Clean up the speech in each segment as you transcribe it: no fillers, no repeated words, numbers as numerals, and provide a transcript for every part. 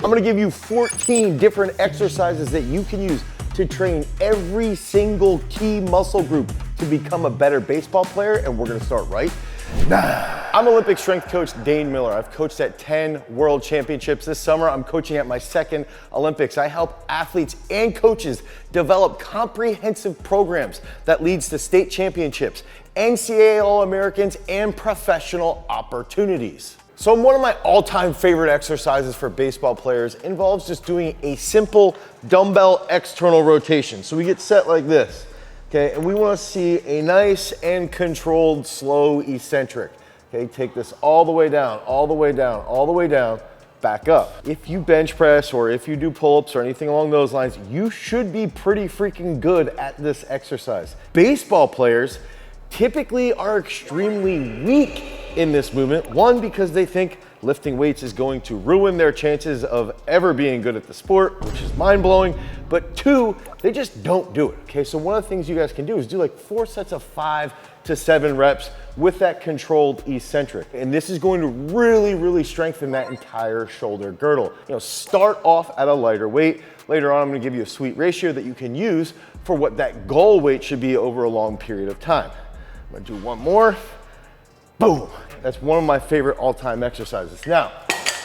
I'm gonna give you 14 different exercises that you can use to train every single key muscle group to become a better baseball player, and we're gonna start right now. I'm Olympic strength coach Dane Miller. I've coached at 10 world championships. This summer, I'm coaching at my second Olympics. I help athletes and coaches develop comprehensive programs that leads to state championships, NCAA All-Americans, and professional opportunities. So one of my all-time favorite exercises for baseball players involves just doing a simple dumbbell external rotation. So we get set like this, okay? And we wanna see a nice and controlled, slow eccentric. Okay, take this all the way down, all the way down, all the way down, back up. If you bench press or if you do pull-ups or anything along those lines, you should be pretty freaking good at this exercise. Baseball players typically are extremely weak in this movement. One, because they think lifting weights is going to ruin their chances of ever being good at the sport, which is mind-blowing. But two, they just don't do it, okay? So one of the things you guys can do is do like 4 sets of 5 to 7 reps with that controlled eccentric. And this is going to really, really strengthen that entire shoulder girdle. You know, start off at a lighter weight. Later on, I'm gonna give you a sweet ratio that you can use for what that goal weight should be over a long period of time. I'm gonna do one more. Boom. That's one of my favorite all-time exercises. Now,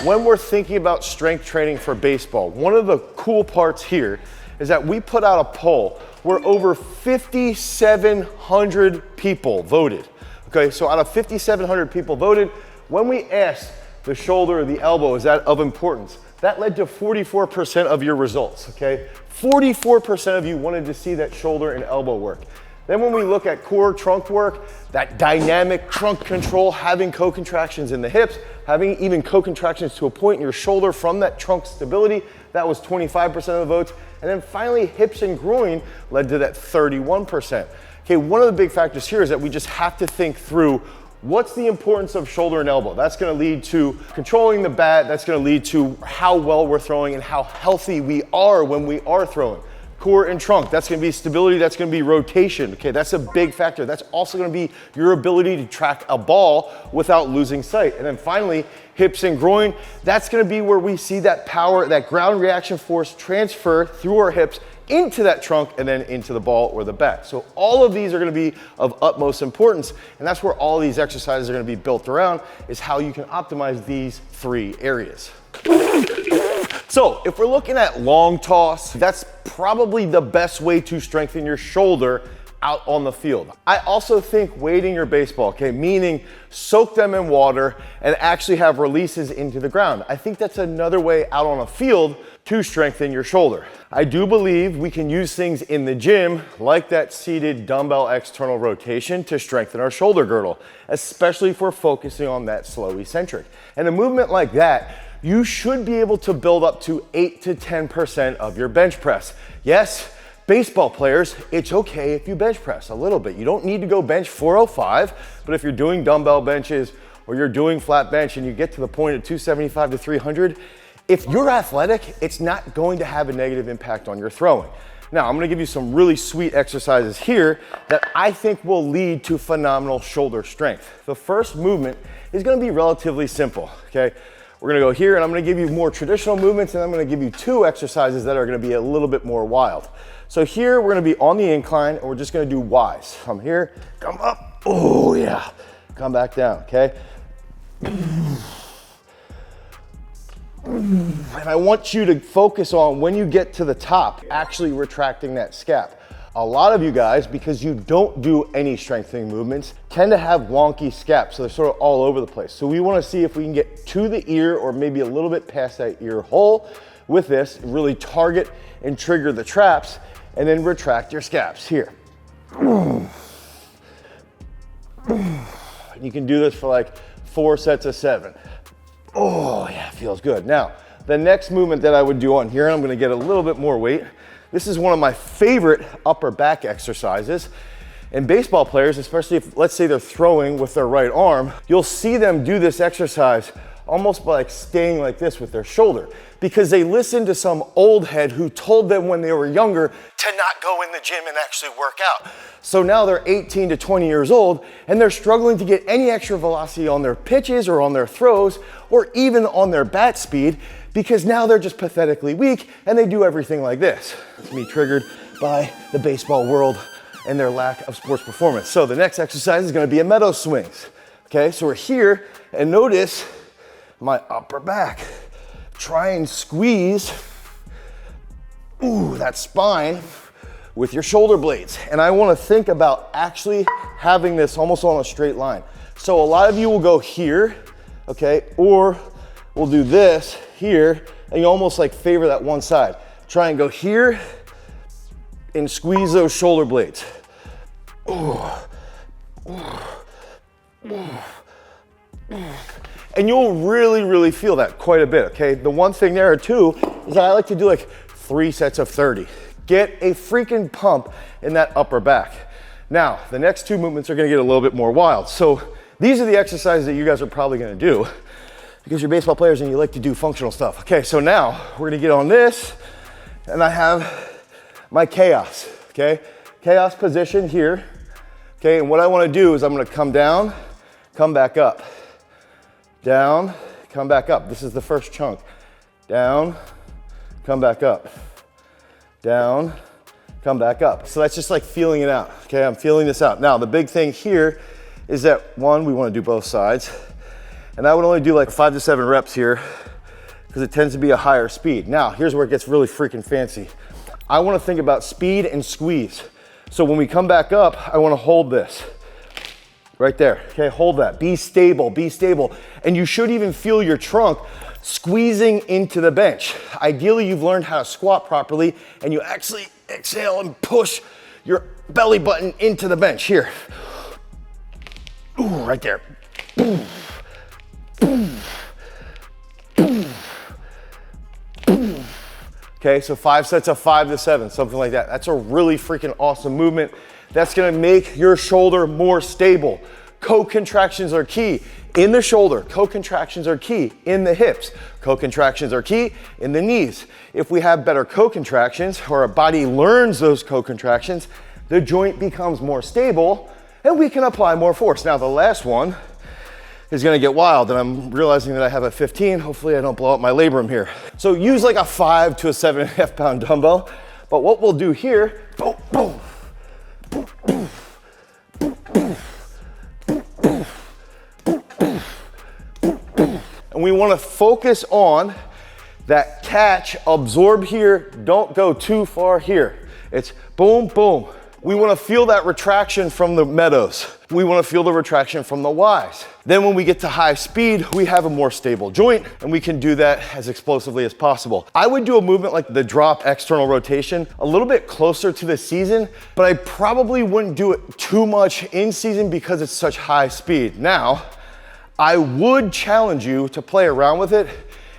when we're thinking about strength training for baseball, one of the cool parts here is that we put out a poll where over 5,700 people voted. Okay, so out of 5,700 people voted, when we asked the shoulder or the elbow, is that of importance? That led to 44% of your results, okay? 44% of you wanted to see that shoulder and elbow work. Then when we look at core trunk work, that dynamic trunk control, having co-contractions in the hips, having even co-contractions to a point in your shoulder from that trunk stability, that was 25% of the votes. And then finally, hips and groin led to that 31%. Okay, one of the big factors here is that we just have to think through what's the importance of shoulder and elbow. That's gonna lead to controlling the bat, that's gonna lead to how well we're throwing and how healthy we are when we are throwing. Core and trunk, that's gonna be stability, that's gonna be rotation, okay? That's a big factor. That's also gonna be your ability to track a ball without losing sight. And then finally, hips and groin, that's gonna be where we see that power, that ground reaction force transfer through our hips into that trunk and then into the ball or the bat. So all of these are gonna be of utmost importance, and that's where all these exercises are gonna be built around, is how you can optimize these 3 areas. So if we're looking at long toss, that's probably the best way to strengthen your shoulder out on the field. I also think weighting your baseball, okay, meaning soak them in water and actually have releases into the ground. I think that's another way out on a field to strengthen your shoulder. I do believe we can use things in the gym like that seated dumbbell external rotation to strengthen our shoulder girdle, especially if we're focusing on that slow eccentric. And a movement like that, you should be able to build up to 8 to 10% of your bench press. Yes, baseball players, it's okay if you bench press a little bit. You don't need to go bench 405, but if you're doing dumbbell benches or you're doing flat bench and you get to the point of 275 to 300, if you're athletic, it's not going to have a negative impact on your throwing. Now, I'm gonna give you some really sweet exercises here that I think will lead to phenomenal shoulder strength. The first movement is gonna be relatively simple, okay? We're gonna go here and I'm gonna give you more traditional movements and I'm gonna give you 2 exercises that are gonna be a little bit more wild. So here we're gonna be on the incline and we're just gonna do Ys. Come here, come up, oh yeah. Come back down, okay? And I want you to focus on when you get to the top, actually retracting that scap. A lot of you guys, because you don't do any strengthening movements, tend to have wonky scaps, so they're sort of all over the place. So we wanna see if we can get to the ear or maybe a little bit past that ear hole with this, really target and trigger the traps, and then retract your scaps here. You can do this for like 4 sets of 7. Oh yeah, feels good. Now, the next movement that I would do on here, I'm gonna get a little bit more weight. This is one of my favorite upper back exercises. And baseball players, especially if, let's say they're throwing with their right arm, you'll see them do this exercise almost by like staying like this with their shoulder, because they listened to some old head who told them when they were younger to not go in the gym and actually work out. So now they're 18 to 20 years old and they're struggling to get any extra velocity on their pitches or on their throws or even on their bat speed because now they're just pathetically weak and they do everything like this. It's me triggered by the baseball world and their lack of sports performance. So the next exercise is gonna be a Meadows swings. Okay, so we're here and notice my upper back. Try and squeeze, that spine with your shoulder blades. And I wanna think about actually having this almost on a straight line. So a lot of you will go here, okay, or we'll do this here, and you almost like favor that one side. Try and go here and squeeze those shoulder blades. And you'll really feel that quite a bit, okay? The one thing there too is that I like to do like 3 sets of 30. Get a freaking pump in that upper back. Now, the next 2 movements are gonna get a little bit more wild. So these are the exercises that you guys are probably gonna do because you're baseball players and you like to do functional stuff. Okay, so now we're gonna get on this, and I have my chaos, okay? Chaos position here, okay? And what I wanna do is I'm gonna come down, come back up. Down, come back up. This is the first chunk. Down, come back up. Down, come back up. So that's just like feeling it out, okay? I'm feeling this out. Now, the big thing here is that, one, we wanna do both sides. And I would only do like 5 to 7 reps here because it tends to be a higher speed. Now, here's where it gets really freaking fancy. I wanna think about speed and squeeze. So when we come back up, I wanna hold this. Right there, okay, hold that. Be stable, be stable. And you should even feel your trunk squeezing into the bench. Ideally, you've learned how to squat properly and you actually exhale and push your belly button into the bench. Here. Ooh, right there. Boom. Boom. Boom. Boom. Okay, so 5 sets of 5 to 7, something like that. That's a really freaking awesome movement. That's gonna make your shoulder more stable. Co-contractions are key in the shoulder. Co-contractions are key in the hips. Co-contractions are key in the knees. If we have better co-contractions, or our body learns those co-contractions, the joint becomes more stable and we can apply more force. Now the last one is gonna get wild, and I'm realizing that I have a 15. Hopefully I don't blow up my labrum here. So use like a 5 to a 7.5 pound dumbbell. But what we'll do here, boom, boom. And we want to focus on that catch, absorb here, don't go too far here. It's boom, boom. We want to feel that retraction from the Meadows. We want to feel the retraction from the Ys. Then when we get to high speed, we have a more stable joint, and we can do that as explosively as possible. I would do a movement like the drop external rotation a little bit closer to the season, but I probably wouldn't do it too much in season because it's such high speed. Now, I would challenge you to play around with it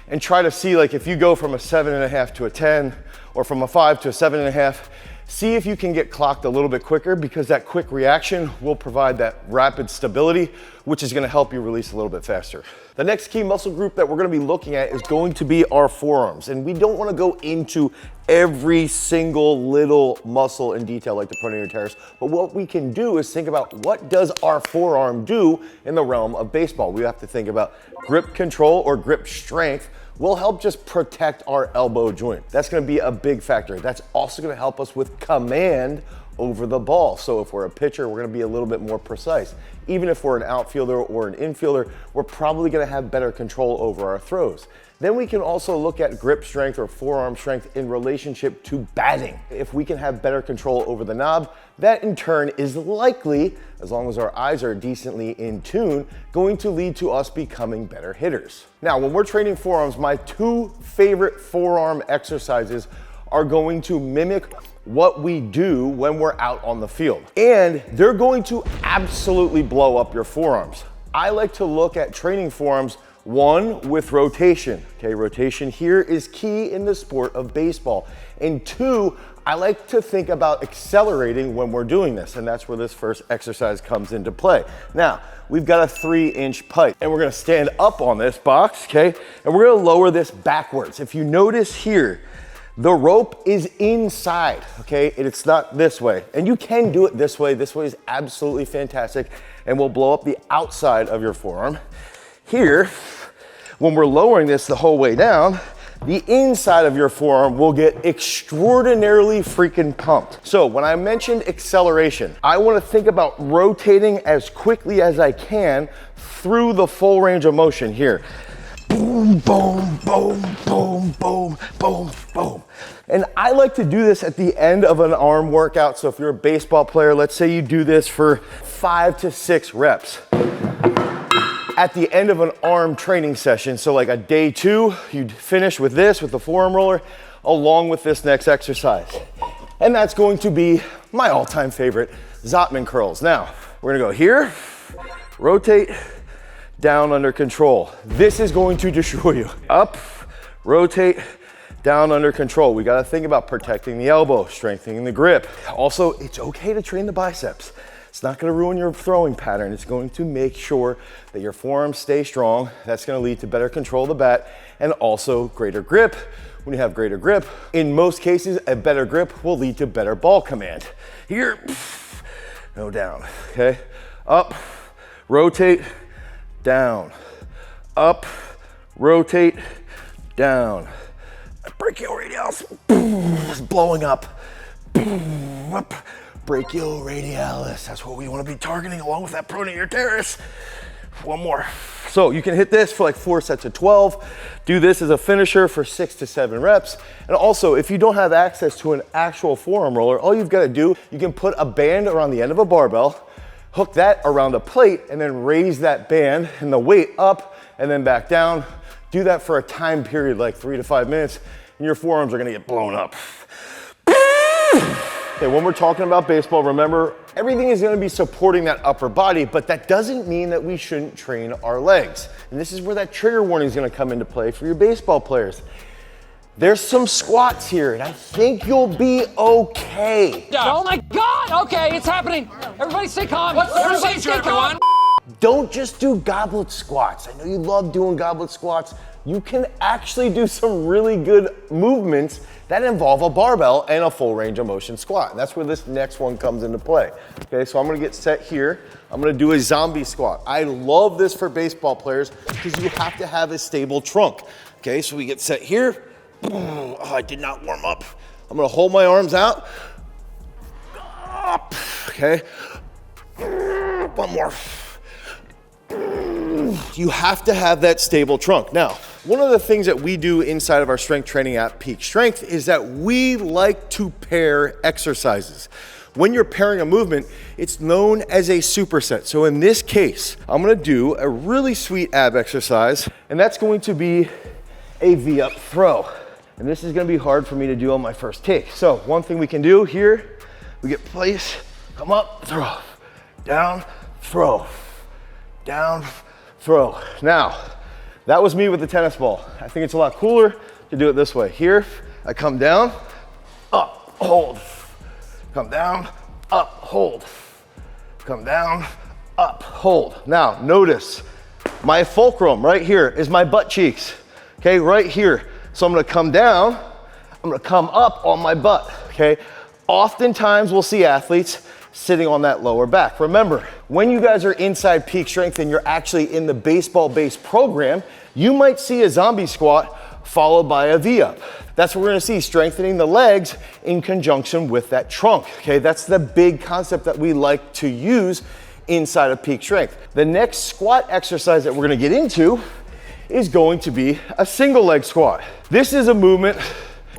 and try to see, like, if you go from a 7.5 to a 10 or from a 5 to a 7.5, see if you can get clocked a little bit quicker, because that quick reaction will provide that rapid stability, which is gonna help you release a little bit faster. The next key muscle group that we're gonna be looking at is going to be our forearms. And we don't wanna go into every single little muscle in detail like the pronator teres, but what we can do is think about, what does our forearm do in the realm of baseball? We have to think about grip control or grip strength will help just protect our elbow joint. That's gonna be a big factor. That's also gonna help us with command over the ball. So if we're a pitcher, we're gonna be a little bit more precise. Even if we're an outfielder or an infielder, we're probably gonna have better control over our throws. Then we can also look at grip strength or forearm strength in relationship to batting. If we can have better control over the knob, that in turn is likely, as long as our eyes are decently in tune, going to lead to us becoming better hitters. Now, when we're training forearms, my 2 favorite forearm exercises are going to mimic what we do when we're out on the field. And they're going to absolutely blow up your forearms. I like to look at training forearms, 1, with rotation. Okay, rotation here is key in the sport of baseball. And 2, I like to think about accelerating when we're doing this, and that's where this first exercise comes into play. Now, we've got a 3-inch pipe, and we're gonna stand up on this box, okay? And we're gonna lower this backwards. If you notice here, the rope is inside, okay? It's not this way. And you can do it this way. This way is absolutely fantastic and will blow up the outside of your forearm. Here, when we're lowering this the whole way down, the inside of your forearm will get extraordinarily freaking pumped. So when I mentioned acceleration, I want to think about rotating as quickly as I can through the full range of motion here. Boom, boom, boom, boom, boom, boom, boom. And I like to do this at the end of an arm workout. So if you're a baseball player, let's say you do this for 5 to 6 reps. At the end of an arm training session, so like a day 2, you'd finish with this, with the forearm roller, along with this next exercise. And that's going to be my all-time favorite, Zottman curls. Now, we're gonna go here, rotate, down under control. This is going to destroy you. Up, rotate, down under control. We gotta think about protecting the elbow, strengthening the grip. Also, it's okay to train the biceps. It's not gonna ruin your throwing pattern. It's going to make sure that your forearms stay strong. That's gonna lead to better control of the bat and also greater grip. When you have greater grip, in most cases, a better grip will lead to better ball command. Here, no down, okay? Up, rotate, down. Up, rotate, down. Brachioradialis, is blowing up. Up. Brachioradialis, that's what we want to be targeting along with that pronator teres. One more. So you can hit this for like 4 sets of 12. Do this as a finisher for 6 to 7 reps. And also, if you don't have access to an actual forearm roller, all you've got to do, you can put a band around the end of a barbell, hook that around a plate, and then raise that band and the weight up and then back down. Do that for a time period like 3 to 5 minutes, and your forearms are gonna get blown up. Okay, when we're talking about baseball, remember, everything is gonna be supporting that upper body, but that doesn't mean that we shouldn't train our legs. And this is where that trigger warning is gonna come into play for your baseball players. There's some squats here, and I think you'll be okay. Oh my God, okay, it's happening. Everybody stay calm. What's the procedure, everyone? Don't just do goblet squats. I know you love doing goblet squats. You can actually do some really good movements that involve a barbell and a full range of motion squat. And that's where this next one comes into play. Okay, so I'm gonna get set here. I'm gonna do a zombie squat. I love this for baseball players because you have to have a stable trunk. Okay, so we get set here. Oh, I did not warm up. I'm gonna hold my arms out. Up, okay. One more. You have to have that stable trunk. Now, one of the things that we do inside of our strength training at Peak Strength is that we like to pair exercises. When you're pairing a movement, it's known as a superset. So in this case, I'm gonna do a really sweet ab exercise, and that's going to be a V-up throw. And this is gonna be hard for me to do on my first take. So one thing we can do here, we get place, come up, throw, down, throw, down, throw. Now, that was me with the tennis ball. I think it's a lot cooler to do it this way. Here, I come down, up, hold. Come down, up, hold. Come down, up, hold. Now, notice my fulcrum right here is my butt cheeks. Okay, right here. So I'm gonna come down, I'm gonna come up on my butt, okay? Oftentimes we'll see athletes sitting on that lower back. Remember, when you guys are inside Peak Strength and you're actually in the baseball-based program, you might see a zombie squat followed by a V-up. That's what we're gonna see, strengthening the legs in conjunction with that trunk, okay? That's the big concept that we like to use inside of Peak Strength. The next squat exercise that we're gonna get into is going to be a single leg squat. This is a movement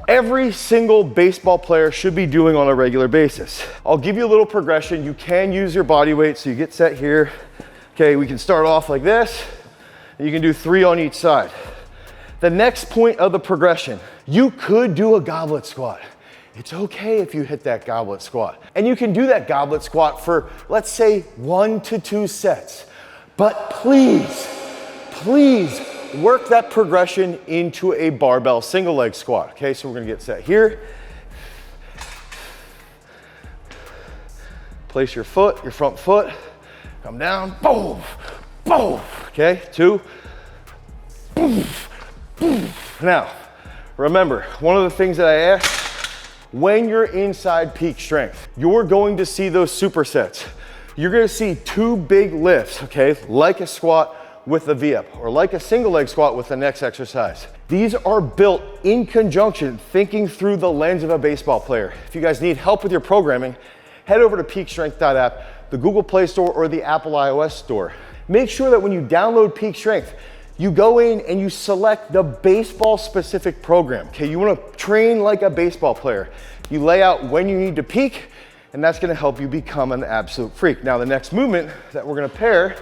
every single baseball player should be doing on a regular basis. I'll give you a little progression. You can use your body weight, so you get set here. Okay, we can start off like this, and you can do 3 on each side. The next point of the progression, you could do a goblet squat. It's okay if you hit that goblet squat. And you can do that goblet squat for, let's say, 1 to 2 sets. But please, please, work that progression into a barbell single leg squat. Okay, so we're gonna get set here. Place your foot, your front foot, come down, boom, boom. Okay, 2, boom, boom. Now, remember, one of the things that I asked, when you're inside Peak Strength, you're going to see those supersets. You're gonna see 2 big lifts, okay, like a squat with the V-up, or like a single leg squat with the next exercise. These are built in conjunction, thinking through the lens of a baseball player. If you guys need help with your programming, head over to peakstrength.app, the Google Play Store or the Apple iOS Store. Make sure that when you download Peak Strength, you go in and you select the baseball specific program. Okay, you wanna train like a baseball player. You lay out when you need to peak, and that's gonna help you become an absolute freak. Now, the next movement that we're gonna pair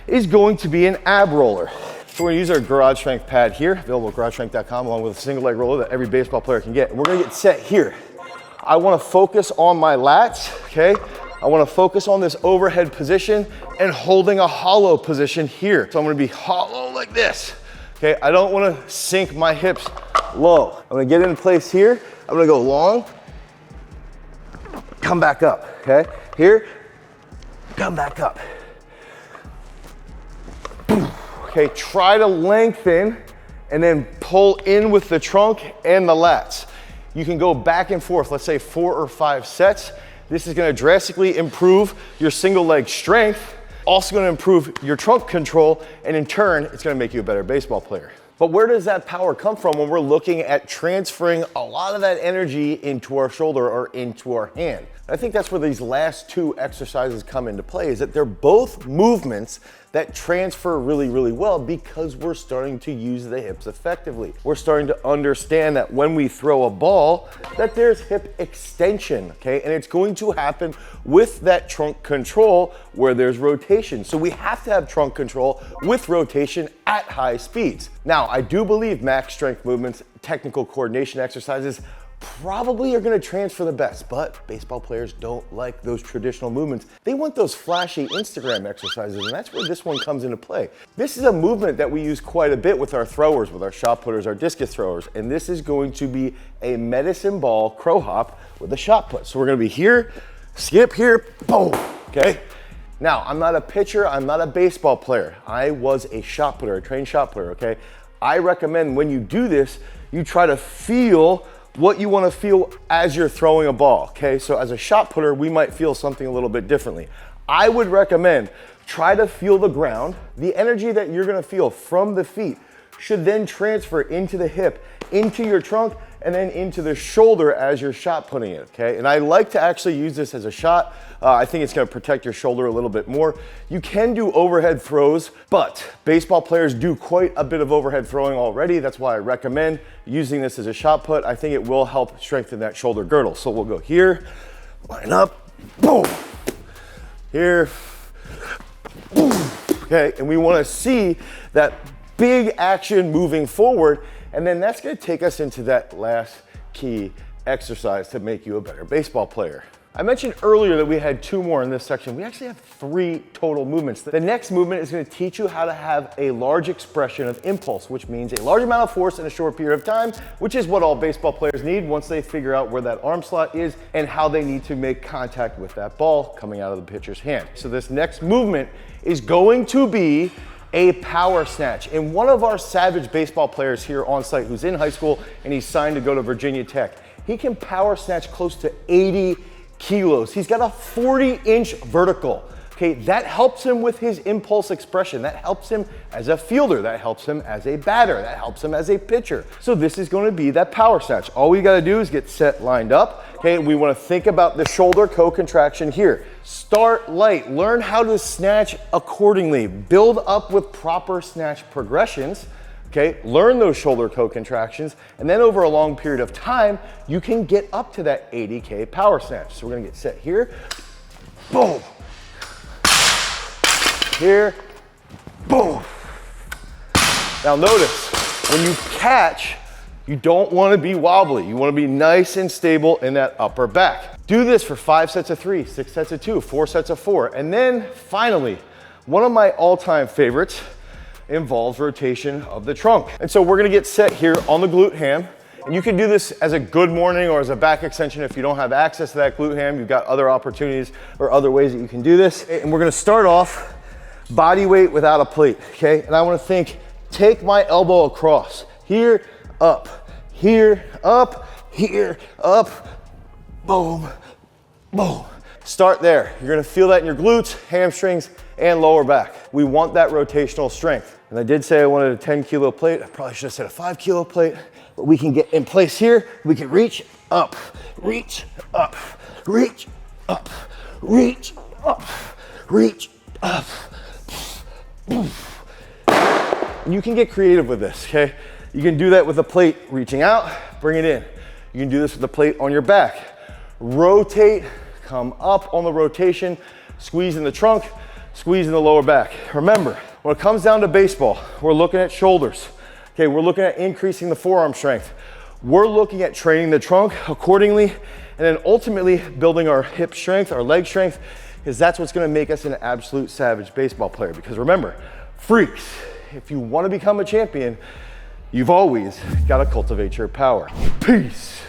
is going to be an ab roller. So we're gonna use our garage strength pad here, available at garagestrength.com, along with a single leg roller that every baseball player can get. And we're gonna get set here. I wanna focus on my lats, okay? I wanna focus on this overhead position and holding a hollow position here. So I'm gonna be hollow like this, okay? I don't wanna sink my hips low. I'm gonna get in place here. I'm gonna go long, come back up, okay? Here, come back up. Okay, try to lengthen and then pull in with the trunk and the lats. You can go back and forth, let's say 4 or 5 sets. This is gonna drastically improve your single leg strength, also gonna improve your trunk control, and in turn, it's gonna make you a better baseball player. But where does that power come from when we're looking at transferring a lot of that energy into our shoulder or into our hand? I think that's where these last 2 exercises come into play, is that they're both movements that transfer really, really well because we're starting to use the hips effectively. We're starting to understand that when we throw a ball, that there's hip extension, okay? And it's going to happen with that trunk control where there's rotation. So we have to have trunk control with rotation at high speeds. Now, I do believe max strength movements, technical coordination exercises, probably are gonna transfer the best, but baseball players don't like those traditional movements. They want those flashy Instagram exercises, and that's where this one comes into play. This is a movement that we use quite a bit with our throwers, with our shot putters, our discus throwers, and this is going to be a medicine ball crow hop with a shot put. So we're gonna be here, skip here, boom, okay? Now, I'm not a pitcher, I'm not a baseball player. I was a shot putter, a trained shot putter, okay? I recommend when you do this, you try to feel what you want to feel as you're throwing a ball, okay? So as a shot putter, we might feel something a little bit differently. I would recommend try to feel the ground. The energy that you're going to feel from the feet should then transfer into the hip, into your trunk, and then into the shoulder as you're shot putting it, okay? And I like to actually use this as a shot. I think it's gonna protect your shoulder a little bit more. You can do overhead throws, but baseball players do quite a bit of overhead throwing already. That's why I recommend using this as a shot put. I think it will help strengthen that shoulder girdle. So we'll go here, line up, boom. Here, boom, okay? And we wanna see that big action moving forward, and then that's gonna take us into that last key exercise to make you a better baseball player. I mentioned earlier that we had 2 more in this section. We actually have 3 total movements. The next movement is gonna teach you how to have a large expression of impulse, which means a large amount of force in a short period of time, which is what all baseball players need once they figure out where that arm slot is and how they need to make contact with that ball coming out of the pitcher's hand. So this next movement is going to be a power snatch. And one of our savage baseball players here on site who's in high school and he's signed to go to Virginia Tech, he can power snatch close to 80 kilos. He's got a 40-inch vertical. Okay, that helps him with his impulse expression. That helps him as a fielder. That helps him as a batter. That helps him as a pitcher. So this is going to be that power snatch. All we got to do is get set lined up. Okay, we want to think about the shoulder co-contraction here. Start light. Learn how to snatch accordingly. Build up with proper snatch progressions. Okay, learn those shoulder co-contractions, and then over a long period of time, you can get up to that 80K power snatch. So we're gonna get set here, boom. Here, boom. Now notice, when you catch, you don't wanna be wobbly. You wanna be nice and stable in that upper back. Do this for 5 sets of 3, 6 sets of 2, 4 sets of 4. And then finally, one of my all-time favorites involves rotation of the trunk. And so we're gonna get set here on the glute ham. And you can do this as a good morning or as a back extension if you don't have access to that glute ham. You've got other opportunities or other ways that you can do this. And we're gonna start off body weight without a plate, okay? And I wanna think, take my elbow across, here, up, here, up, boom, boom. Start there. You're gonna feel that in your glutes, hamstrings, and lower back. We want that rotational strength. And I did say I wanted a 10 kilo plate. I probably should have said a 5 kilo plate, but we can get in place here. We can reach up, reach up, reach up, reach up, reach up. And you can get creative with this, okay? You can do that with a plate reaching out, bring it in. You can do this with a plate on your back. Rotate, come up on the rotation, squeeze in the trunk, squeeze in the lower back. Remember, when it comes down to baseball, we're looking at shoulders. Okay, we're looking at increasing the forearm strength. We're looking at training the trunk accordingly, and then ultimately building our hip strength, our leg strength, because that's what's gonna make us an absolute savage baseball player. Because remember, freaks, if you wanna become a champion, you've always gotta cultivate your power. Peace.